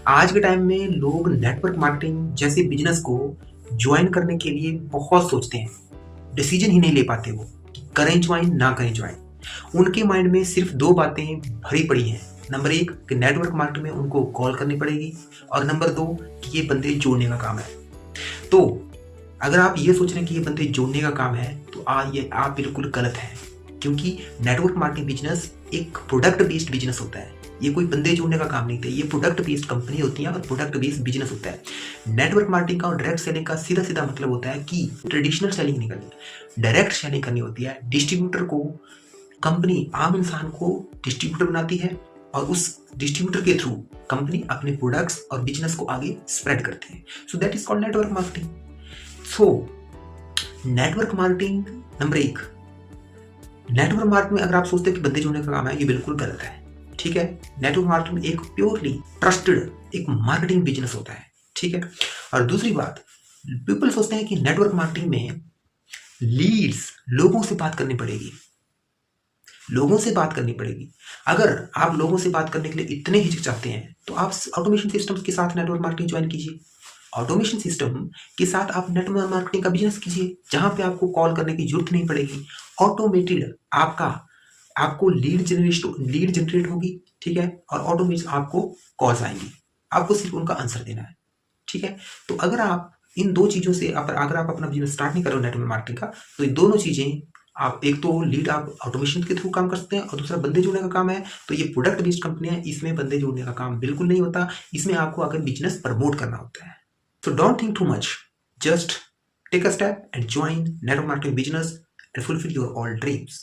आज के टाइम में लोग नेटवर्क मार्केटिंग जैसे बिजनेस को ज्वाइन करने के लिए बहुत सोचते हैं। डिसीजन ही नहीं ले पाते वो कि करें ज्वाइन ना करें ज्वाइन। उनके माइंड में सिर्फ दो बातें भरी पड़ी हैं। नंबर एक कि नेटवर्क मार्केटिंग में उनको कॉल करनी पड़ेगी, और नंबर दो कि ये बंदे जोड़ने का काम है। तो अगर आप ये सोच रहे हैं कि ये बंदे जोड़ने का काम है तो ये आप बिल्कुल गलत हैं। क्योंकि नेटवर्क मार्केटिंग बिजनेस एक प्रोडक्ट बेस्ड बिजनेस होता है। ये कोई बंदे जोड़ने का काम नहीं था, ये प्रोडक्ट बेस्ड कंपनी होती है और प्रोडक्ट बेस्ड बिजनेस होता है। नेटवर्क मार्केटिंग का और डायरेक्ट सेलिंग का सीधा सीधा मतलब होता है कि ट्रेडिशनल सेलिंग नहीं करनी, डायरेक्ट सेलिंग करनी होती है। डिस्ट्रीब्यूटर को कंपनी आम इंसान को डिस्ट्रीब्यूटर बनाती है और उस डिस्ट्रीब्यूटर के थ्रू कंपनी अपने प्रोडक्ट्स और बिजनेस को आगे स्प्रेड करती है। So that is called network marketing. So network marketing number एक, नेटवर्क मार्केटिंग में अगर आप सोचते हैं कि बंदे जोड़ने का काम है, ये बिल्कुल गलत है। ठीक है, नेटवर्क मार्केटिंग एक प्योरली ट्रस्टेड एक मार्केटिंग बिजनेस होता है। ठीक है, और दूसरी बात, पीपल सोचते हैं कि नेटवर्क मार्केटिंग में लीड्स लोगों से बात करनी पड़ेगी, लोगों से बात करनी पड़ेगी। अगर आप लोगों से बात करने के लिए इतने हिचकिचाते हैं तो आप ऑटोमेशन सिस्टम्स के साथ नेटवर्क मार्केटिंग ज्वाइन कीजिए। ऑटोमेशन सिस्टम के साथ आप नेटवर्क मार्केटिंग का बिजनेस कीजिए, जहां पे आपको कॉल करने की जरूरत नहीं पड़ेगी। ऑटोमेटेड आपका आपको लीड जनरेट होगी। ठीक है, और ऑटोमेटिक आपको कॉल्स आएंगी, आपको सिर्फ उनका आंसर देना है। ठीक है, तो अगर आप इन दो चीज़ों से अगर आप अपना बिजनेस स्टार्ट नहीं कर रहे हो नेटवर्क मार्केटिंग का, तो ये दोनों चीज़ें आप, एक तो लीड आप ऑटोमेशन के थ्रू काम कर सकते हैं और दूसरा बंदे जोड़ने का काम है। तो ये प्रोडक्ट बेस्ड कंपनी है, इसमें बंदे जोड़ने का काम बिल्कुल नहीं होता। इसमें आपको अगर बिजनेस प्रमोट करना होता है। So don't think too much, just take a step and join network marketing business and fulfill your all dreams.